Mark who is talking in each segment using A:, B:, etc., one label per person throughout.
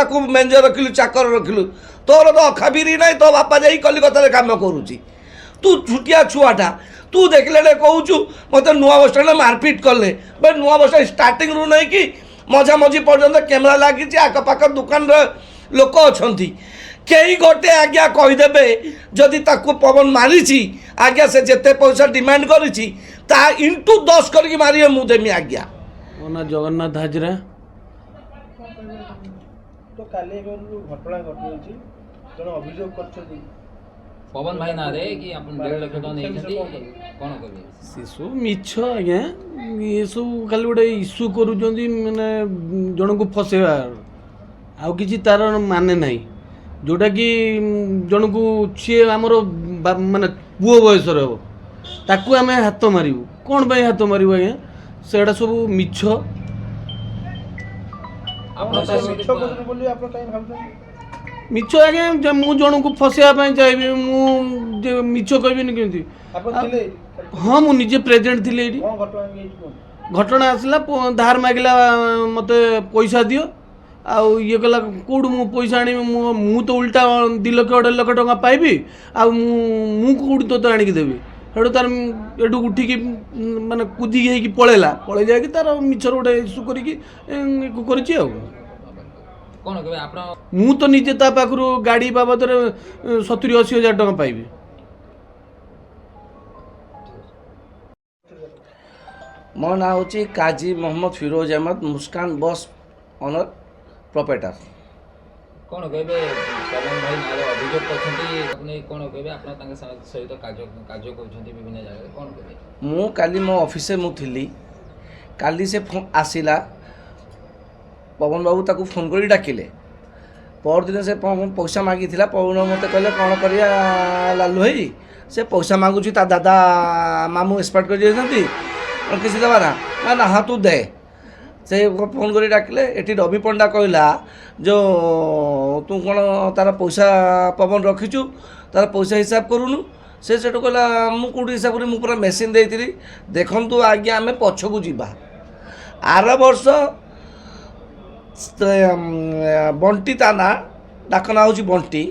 A: ताकू मेंज रखिलु चाकर रखिलु तोर तो अखाबिरी ना तो बापा जाई कलिकता काम करुची तू छुटिया छुआटा तू देखले कहूँ मत नुआ बस स्टाण मारपिट कले नुआ बस स्टाण स्टार्टिंग रू नहीं कि मझा मझी पर्यंत कैमेरा लगी आखपाख दुकान लोक अच्छा कई गोटे आज्ञा कहीदेवे जदि ताकू पवन मारी आज्ञा से जिते पैसा डिमांड करी इंटू 10 करके मारे मु देमी आज्ञा
B: ମୋ ନାଁ ଜଗନ୍ନାଥ ହାଜରା।
C: तो काली घटना घटी जन अभियोग कर
D: पवन भाई ना रे कि अपन 1.5 लाख टका नहीं कौन करिए
B: सेसु मिछ आज्ञा ये सब खाली गोटे इश्यू करूँ मैंने जन को फसेबार आउ किसी तार माने नहीं जोटा कि जन को सी आमर माने पुओ बयसर हम ताकू आम हाथ मारू कौन पर हाथ मारू आज्ञा सेटा सब मिछ मिछ आज्ञा मु जन को फसैया चाहिए मुझे मिछ कहबी केमती हाँ मु निजे प्रेजेंट थी घटना आसला धार मागिला मत पैसा दियो आउ ये कहला कौटू मु पैसा आनी मु तो उल्टा 2 लाख 2.5 लाख टका पाइबी कौटू तो आणिक देवी हेटू तार एटू उठिकी माने कुदी होगी पलैला पलै जाकि तार मिछर गोटे इश्यू करी
D: कौन कहबे आपण
B: मु तो निजे ता पाखरु गाड़ी बाबद 70-80 हजार टका पाइबी।
A: मो ना हूँ काजी मोहम्मद फिरोज अहमद मुस्कान बस ऑनर प्रोपराइटर।
D: कौन कहबे पवन भाई ना अभियोग करछंती अपने कौन कहबे आपण तांगे सहित कार्य करछंती विभिन्न जगह कौन कहबे
A: मु काली मो ऑफिस मु थिली काली से फोन आसिला पवन बाबू ताकू फोन कर डाकिले पर दिन से पैसा मागी पवन मत कहले कौन करिया लालू भाई से पैसा मागुची ता दादा मामू एक्सपर्ट कर किसी देवा ना ना हाँ तू दे से फोन कर डाकिले एटी रवि पंडा कहला जो तू कौन तार पैसा पवन रखीचु तार पैसा हिसाब करूनु से कहला मु कौट हिसाब करी पूरा मेसीन देती देखु आज्ञा आम पछकू जावा आर वर्ष बंटी ता ना डाकना हूँ बंटी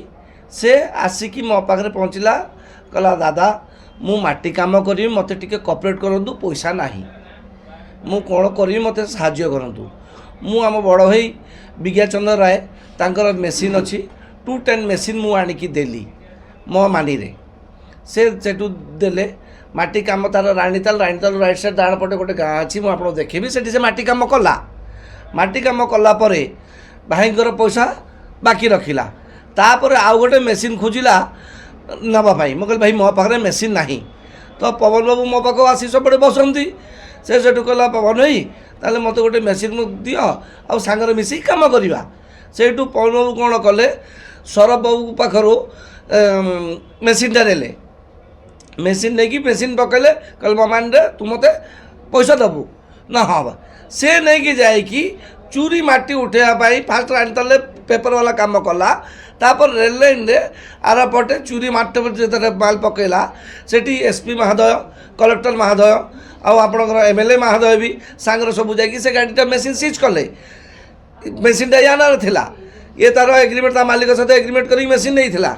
A: से आसिकी मो पाखे पहुँचला कहला दादा मु माटी काम करी मत टिके कॉपरेट करंतु पैसा नाही मु कौन करी मत साहाय्य करंतु मु आम बड़ भाई विज्ञा चंद्र राय तांकर मेसीन अच्छी 210 मेसीन मु आनिकी देली मो मानी रे से सेटू देले माटी काम तार राणीताल राइट साइड डाण पटे गोटे गाँ अच्छी मुझे देखेबी से माटी काम कला माटी काम कला परे भाईंकर पैसा बाकी रखिला तापर आउ गोटे मेसीन खोजिला नापाई मुझे भाई मो पाखे मेसीन नहीं तो पवन बाबू मो पाख आसी सब बसती से कहला पवन भाई ताले मत गोटे मेसीन दियो आउ सांगर मिसी काम करवा सेठू पवन बाबू कौन कले सरब बाबू पाखर मेसीनटा ने मेसीन नहीं कि मेसीन पकड़े कल मामान रे तू मत पैसा दबू ना हाँ से नहीं कि जाए कि चूरी माटी उठेवाई फास्ट राणीताल पेपर वाला काम कला तापर रेल लाइन रे आर पटे चूरी माटी जो माल पकईला सेठी एसपी महोदय कलेक्टर महोदय आपणकर एमएलए महोदय भी सांगर सब जाकि से गाड़ीटा मेसीन सीज कले मेसीनटा यानार थिला ये तार एग्रीमेंट मालिक सहित एग्रीमेंट कर मेसीन नहीं थिला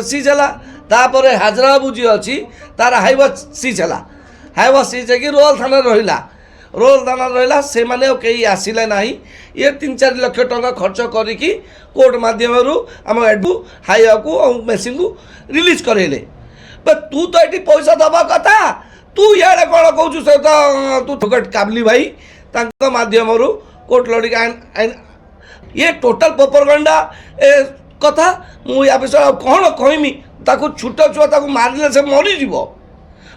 A: सीज है तापर हाजरा बाबू जी अच्छी तार हाइवा सीज है हाइवा सीज है कि रोल थाना रहा रोल थाना रहा से माने कहीं आसिले ना ये 3-4 लाख टका खर्च करी कोर्ट मध्यम आम एडू हाइवा को मेसीन को रिलीज करेले तू तो ये पैसा दबा कथा तू इे कौन कहू से तो तू काबली भाई मध्यम कोर्ट लड़ी आईन ये टोटाल प्रोपेगेंडा कथा मुझे विषय कौन कहमी ताकू छुट छुआ मारे से मरीज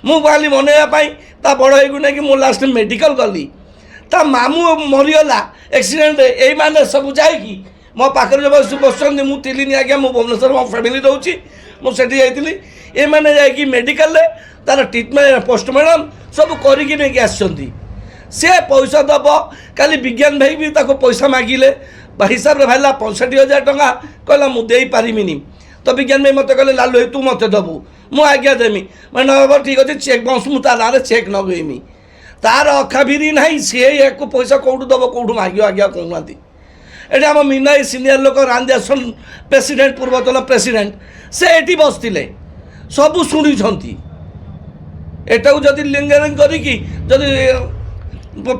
A: मु खाली मनवाई ता बड़ हो नहीं कि लास्ट मेडिकल गली ता मामू मरीगला एक्सीडेंट यही मैंने सब जाकि मो पाखे जब बस मुझे आज्ञा मु भुवनेश्वर मो फैमिली रोची मुझे जाइली ये मैंने जाकि मेडिकल तार ट्रिटमेंट पोस्टमार्टम सब करके आसछंती से पैसा दब काली विज्ञान भाई भी ताको पैसा मागिले हिसाब से भाईला 65,000 टका कहला मुझे पारिनी तो विज्ञान भाई मत कहले लालू तू मत दबू मु आज्ञा देमी मैंने ठीक अच्छे चेक बाउंस मुझे ना चेक नगेमी तार अखाबिरी ना सी को पैसा कौटू दब कौटू माग आज्ञा कहूना ଏଠି ଆମ ମିନାଇ ସିନିୟର ଲୋକ ରାନ୍ଦିଆସନ୍ ପ୍ରେସିଡେଣ୍ଟ ପୂର୍ବତନ ପ୍ରେସିଡେଣ୍ଟ ସେ ଏଠି ବସିଥିଲେ ସବୁ ଶୁଣିଛନ୍ତି। ଏଟାକୁ ଯଦି ଲିଙ୍ଗରିଂ କରିକି ଯଦି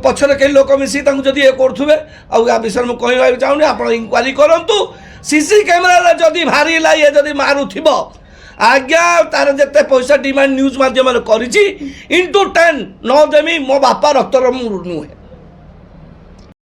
A: ପଛରେ କେହି ଲୋକ ମିଶି ତାଙ୍କୁ ଯଦି ଇଏ କରୁଥିବେ ଆଉ ୟା ବିଷୟରେ ମୁଁ କହିବାକୁ ଚାହୁଁନି। ଆପଣ ଇନକ୍ୱାରି କରନ୍ତୁ। ସିସି କ୍ୟାମେରାରେ ଯଦି ବାହାରିଲା ଇଏ ଯଦି ମାରୁଥିବ ଆଜ୍ଞା ତାର ଯେତେ ପଇସା ଡିମାଣ୍ଡ ନ୍ୟୁଜ୍ ମାଧ୍ୟମରେ କରିଛି × 10 ନ ଦେମି ମୋ ବାପା ରକ୍ତର ମୁଁ ନୁହେଁ।